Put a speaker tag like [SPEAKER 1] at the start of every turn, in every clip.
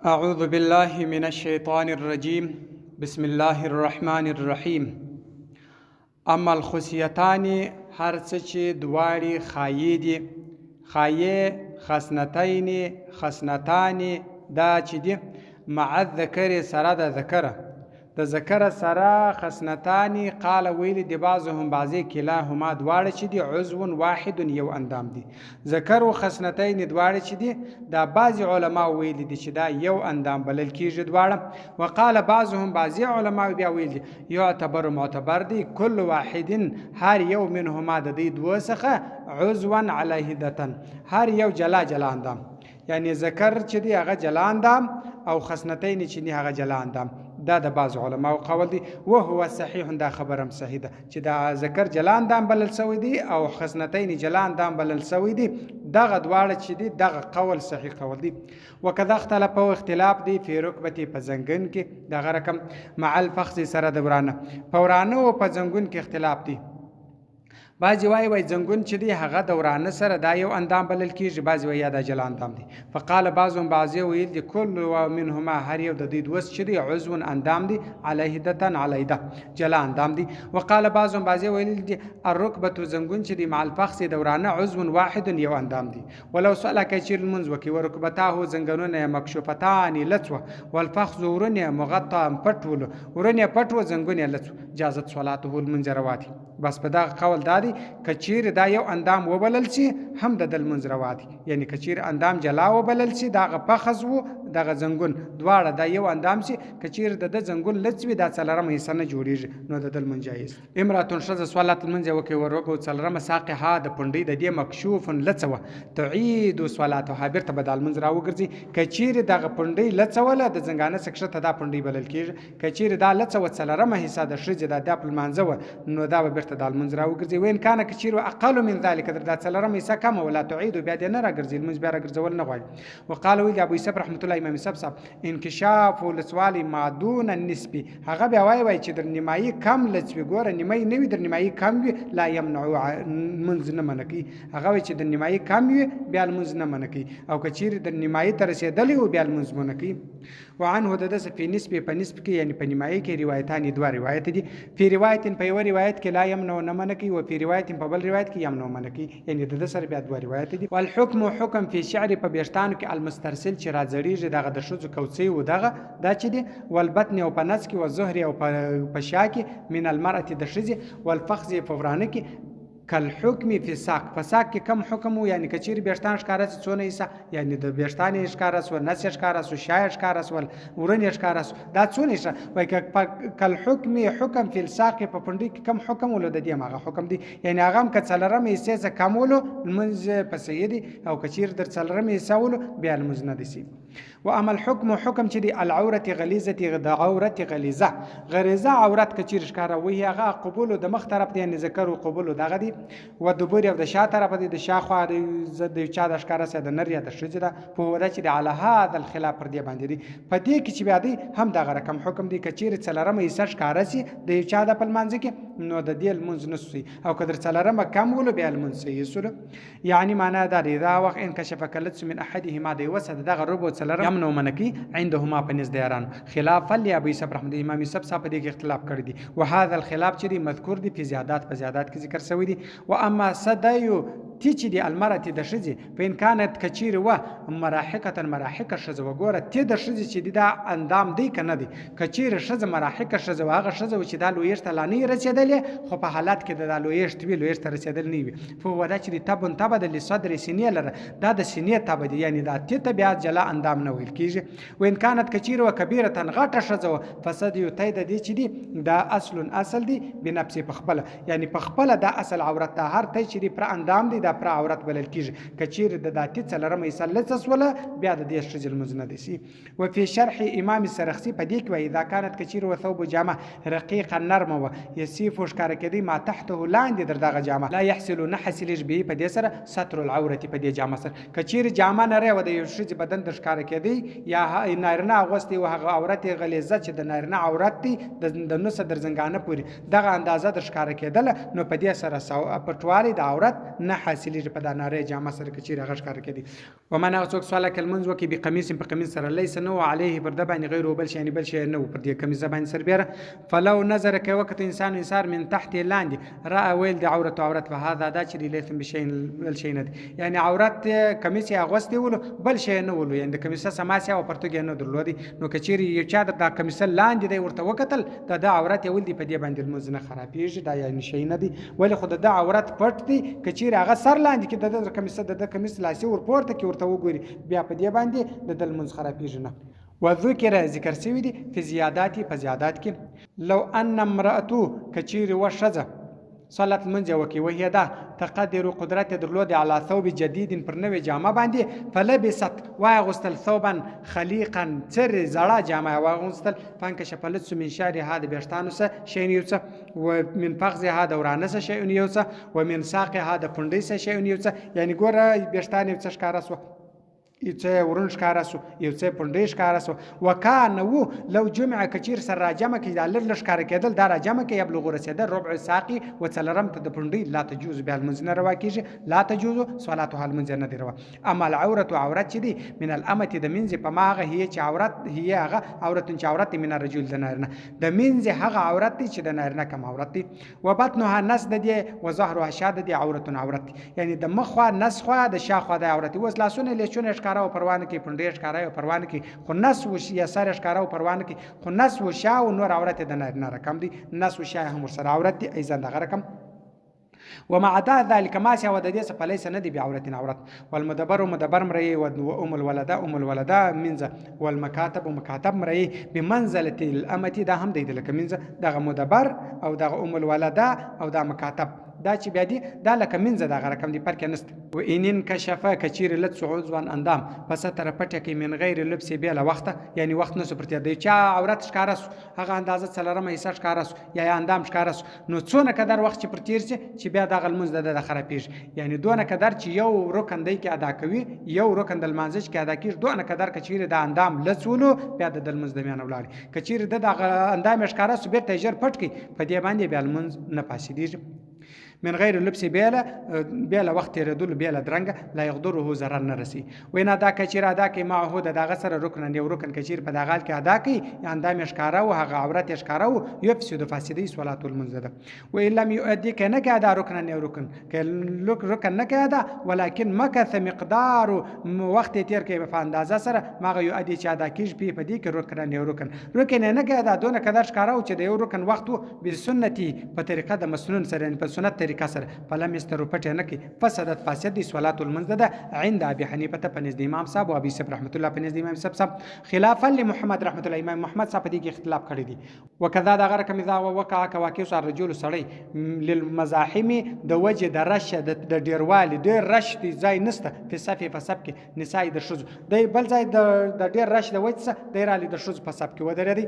[SPEAKER 1] أعوذ بالله من الشيطان الرجيم بسم الله الرحمن الرحیم. اما الخصیتان هر څه چې دواړې خایې دي، خایې خصنتین خصنتان دا چې دي مع الذکر سره د ذکره د ذکر سره خصنتان قال ویل دی بعضهم بعضی کلاهما دواړه چې دي عضو واحد یو اندام دي. ذکر او خصنتین دواړه چې دي دا بعض علما ویل دي چې دا یو اندام بلل کیږي دواړه. وقال بعضهم بعضی علما بیا ویل دي یعتبر معتبر دي کل واحد هر یو منهما د دې دوه څخه عضوا علیهدتن هر یو جلا جلا اندام، یعنی ذکر چې دی هغه جلا اندام او خصنتین چې دی هغه جلا اندام. دا د بعض علماء قول دی و هو صحیح، دا خبرم صحیح ده چې دا ذکر جلا اندام بلل سوی دی او خصنتین جلا اندام بلل سوی دی. دغه دواړه چې دی دغه قول صحیح قول دی. وکذا اختلاف او اختلاف دی فی رکبتی په زنګن کې دغه رقم مع الفخذ سره د ورانه په ورانه او په زنګون کې اختلاف دی. بعضی وای زنګون چې دی هغه د ورانه سره دا یو اندام بلل کیږي، بعضی وای دا جلا اندام دی. فقال بعضهم بعضی ویل دی کل منهما هر یو د دې دوس چې دی عضو اندام دی علیهدتن علیده جلا اندام دی. وقال بعضهم بعضی ویل دی الرکبه زنګون چې دی مع الفخذ د ورانه عضو واحد یو اندام دی. ولو سأل کچیر المنز وکي ورکبتاه زنګنونه مکشوفتان لڅو والفخذ ورنه مغطى پټول ورنه پټو زنګونه لڅو جازت صلاته المنز رواتي. بس په دا قول دادی کچیر دا یو اندام وبلل شي هم د المنز رواتي، یعنی کچیر اندام جلا وبلل شي دا فخذ وو دغه زنګون دواړه دا یو اندام شي، کچیر د زنګون لڅوي دا څلرم حصہ نه جوړیږي نو د دل منجایز. امراتون شذ صلات المنز وکي ورکو څلرم ساقها د پندې د دې مکشوف لڅوه تعيد صلاتها بیرته بدل منز را وګرځي. کچیر دغه پندې لڅوله د زنګانه سکشه ته دا پندې بلل کیږي، کچیر دا لڅوه څلرم حصہ د شجه د خپل منځو نو دا بیرته د المنز را وګرځي. وین کان کچیر اقل من ذلك د څلرم حصہ کم ولا تعيد بیا د نه را ګرځي المنز بیا را ګرځول نه غواړي. وقال وی ابو یوسف رحمت الله امام یوسف صاحب انکشاف لسوال ما دون النسبی هغه بیا وای چې در نیمایي کم لڅوي ګوره نیمایي نه وي در نیمایي کم وي لا یمنع منز نه منکی. هغه وای چې در نیمایي کم وي بیا المنز نه منکی او کچیر در نیمایي تر رسیدلی او بیا المنز منکی. وعنه د فی نسبه په نسب کې یعنی په نیمایي کې روایتان دوه روایت دي. فی روایت په یو روایت کې لا یمنع نه منکی او فی روایت په بل روایت کې یمنع منکی، یعنی د سره بیا دوه روایت دي. والحکم حکم فی شعر په بیشتانو کې المسترسل چې راځړیږي دغه د شذ کوڅې و دغه دا چې دی والبطن او په نس کې او ظهر او په شا کې من المرأه د شذ والفخذ په ورانه کې کل حکم فی ساق په ساق کې کم حکم وو، یعنی کچیر بیشتان ښکارا چې څونه حصہ یعنی د بیشتان ښکارا سو نس ښکارا سو شای ښکارا سو ورن ښکارا سو دا څونه حصہ وای کل حکم حکم فی الساق په پندې کې کم حکم ول د دې ماغه حکم دی، یعنی هغه کڅلرم حصہ څخه کم ول منز په سیدی او کچیر در څلرم حصہ ول بیا المز نه دي. و عمل حکم حکم چې دی العورت غلیظه د عورت غلیظه عورت کچیر ښکارا وی هغه قبول د مخ طرف دی، یعنی ذکر او قبول دغه دی و دبر او د شا طرف دی د شا خو د چا د ښکارا سره د نریه د شجره ده په ودا چې علی هذا الخلاف پر دی باندې دی. په دې کې چې بیا دی هم دغه رقم حکم دی کچیر څلرم حصہ ښکارا سي د چا د پل منځ کې نو د دې المنز نسوي او کدر څلرم کم ول بیا المنز یسره، یعنی معنا دا دی دا وخت انکشف کلت من احدهما دی وسد دغه ربو څلرم یمنو منکی عندهما پنځ دیاران خلاف ابي یوسف رحمت امام یوسف صاحب دې کې اختلاف کړی دی. وهذا الخلاف چې دی مذکور دی په زیادات کې ذکر شوی دی. و اما صدایو تی چې دی المرأه د شذ په ان كانت کچیر و مراحقه شذ وګوره تی د شذ چې دی دا اندام دی کنه دی کچیر شذ مراحقه شذ هغه شذ چې دا لویشت لانی رسیدلې خو په حالت کې د لویشت رسیدل نه وي فو ودا چې تب د صدر سینې لره دا د سینې تب دی، یعنی دا تی بیا جلا اندام نه ویل کیږي. و ان كانت کچیر و کبیره غټه شذ فسد یو تای د دې چې دی دا اصل دی بنفس پخپل، یعنی پخپل دا اصل عورت ته هر ته چې دی پر اندام دی دا پر عورت بلل کیږي. کچیر د داتی څلرم حصہ لڅس ولا بیا د دې شجل مزنه دي سي. و فی شرح امام السرخسی په دې کې وای اذا كانت کچیر و ثوب جامه رقیق نرم و یسیف ښکار کدی ما تحته لاندې در دغه جامه لا يحصل نحسلج به په دې سره ستر العوره په دې جامه سره کچیر جامه نه و د یو شج بدن در ښکار کدی یا نارنه اغوستي و هغه عورت غلیظه چې د نارنه عورت دی د نو صدر زنګانه پوری دغه اندازه در ښکار کېدل نو په دې سره پټوالي د عورت نه حاصلېږي په دا نری جامه سره که چېرې هغه ښکاره کېدی. ومن هغه څوک صلی که لمونځ وکړي بقمیص په قمیص سره لیس نه و علیه پر ده باندې غیر بل شی یعنې بل شی نه و پر دې کمیصه باندې سربیره فلو نظر که وکړه انسان انسان من تحت لاندې رأى ویل د عورت فهذا دا چې لیثم بشی بل شی نه دی یعنې عورت کمیس یې اغوستی ولو بل شی نه ولو یعنې د کمیسه سماسي او پرتوګ یې نه درلودی نو که چېرې یو چا دا کمیسه لاندې دی ورته وکتل د ده عورت یې ولدي په دې باندې لمونځ نه خرابېږي دا یعنې شی نه دی ولې خو د ده عورت پټ دی که چېرې هغه سر لاندې کړي د ده کمیسه د ده کمیس لاسي ورپورته کړي ورته وګوري بیا په دې باندې د ده لمونځ خرابېږي نه. وذکر ذکر شوي دي فی زیادات په زیادات کې لو ان امرأتو که چېرې وه ښځه صلت لمونځ یې وکړي وهي دا تقدر قدرت یې درلودې علی ثوب جدید پر نوې جامه باندې فلبست واغوستل ثوبا خلیقا څرې زړه جامه یې واغوستل فانکشف لڅ من شعرها د ویښتانو څه شی یو څه ومن فخذها د ورانه څه شی یو څه ومن ساقها د پنډۍ څه شی یو څه یعنې ګوره ویښتان یې څه ښکاره سوه یو څه ورون ښکاره سو یو څه پنډۍ ښکاره سو وکانه و لو جمع که چېر سره راجمع کړي دا لږ لږ ښکاره کېدل دا راجمع کړي یبلغ رسېدل ربع ساقي و څلرم ته د پنډۍ لا تجوز بیا لمونځ نه روا کېږي لا تجوز صلاتها لمونځ نه دی روا. اما العورت عورت چې دی من الامت د منځ په ما هغه هي چې عورت هي هغه عورت چې عورت من الرجل د نارینه د منځ هغه عورت دی چې د نارینه کم عورت دی و بطنها نس د دې و ظهرها شا د دې عورت عورت یعنې د مخ خوا نس خوا د شا خوا د عورت اوس لاسونه لیچونه ښکاره او پروانه کې پنډۍ ښکاره او پروانه کې خو نس و یا سر ښکاره او پروانه کې خو نس و شا او نور عورت د نارینه رقم دی نس و شا هم ورسره عورت دی ایضا دغه رقم. وما عدا ذلك ما سوى د دې څه فليس ندي بعورت عورت والمدبر مدبر مرئي وام الولده منزه والمكاتب ومكاتب مرئي بمنزله الامه دا هم دی لکه منزه دغه مدبر او دغه ام الولده او دا مکاتب دا چې بیا دي دا لکه منځه دغه رقم دی فرق نشته. و ان انکشفه که چیرې لڅ عضوان اندام پس تر پټه کې من غیر لبس بیله وخته یعنی وخت نسو پرته دی چا عورت ښکاره سو هغه اندازه څلرمه حصه ښکاره سو یا اندام ښکاره سو نو څونه قدر وخت چې پر تیر شي چې بیا دغه لمونځ د خرابېږي یعنی دونه قدر چې یو رکن دی کې ادا کوي یو رکن د لمانځه کې ادا کېږي دونه قدر که چیرې د اندام لڅولو بیا د لمونځ د میانه ولاړي که چیرې دغه اندام ښکاره سو بیرته ژر پټ کړي په دې باندې بیا لمونځ نه پاسېږي. من غیر لبس بیله وخت تیرېدلو بیله درنګه لا یقدره ضرر نه رسي وینا دا که چېرې ادا کوي معهو د دغه سره رکن یو رکن که چېرې په دغه حال کې ادا کوي یا اندام یې ښکاره و هغه عورت یې ښکاره و یفسد فاسدی صلات المنځ ده. و ان لم یؤدي که نه کوي ادا رکن یو رکن که رکن نه کوي ادا ولکن مکث مقدار وخت یې تیر کوي په اندازه سره ماغه یؤدي چې ادا کېږي په دې کې رکن یو رکن نه کوي ادا دونه قدر ښکاره و چې د یو رکن وخت بسنتي په طریقه د مسنون سره په سنت طریقه سره فلم یسترو پټ نه کی فسدت فاسد دی صلات المنځ ده عند ابي حنیفه ته پنځ د امام صاحب او ابي صاحب رحمت الله پنځ د امام صاحب خلافا لمحمد رحمت الله امام محمد صاحب دې کې اختلاف کړی دي. وکذا دا غره کمی دا وقع کواکیو سره رجل سړی للمزاحم د وجه د رش د ډیروالي ډیر رش دی ځای نسته په صفه په سب کې نساء د شذ د بل ځای د ډیر رش د وجه د رالی د شذ په سب کې ودرېدي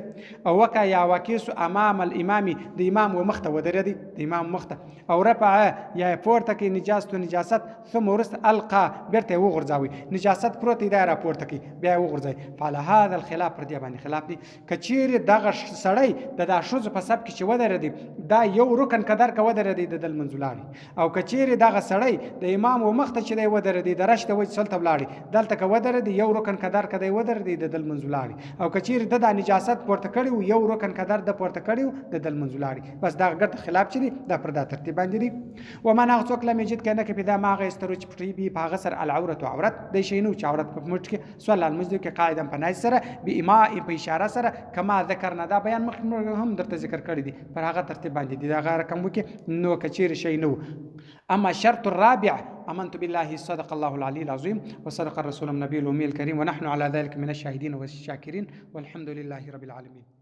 [SPEAKER 1] او وقع یا واکیس امام الامام د امام ومخته ودرېدي د امام مخته او رفع یا پورته کې نجاست ثم ورست القا بیرته وغورځوي نجاست پروت دی را پورته کې بیا وغورځي فعلى هذا الخلاف پر دې باندې خلاف دی کچیر دغه سړی د شوز په سب کې چې ودرېدي دا یو رکن قدر کا ودرېدي د منزلاري او کچیر دغه سړی د امام ومخته چې دی ودرېدي د رشته وځ سلطه ولاړي دلته کا ودرېدي یو رکن قدر کدی ودرېدي د منزلاري او کچیر د نجاست پورته کړي یو رکن قدر د پورته کړي د منزلاري بس دا ګټ خلاف چي دا پر دا ترتیب باندې دي. ومن هغه څوک لم یجد کنه کې پیدا ماغه استرو چې پټي بي په غسر العورت او عورت د شینو چې عورت په مټ کې سوال المسجد کې قاعده په ناز سره به ایما په اشاره سره کما ذکرنا دا بیان مخکې هم درته ذکر کړی دي پر هغه ترتیب باندې دي دا غیر کوم کې نو کچیر شي نو. اما شرط الرابع آمنت بالله صدق الله العلي العظيم وصدق الرسول النبي الأمي الكريم ونحن على ذلك من الشاهدين والشاكرين والحمد لله رب العالمين.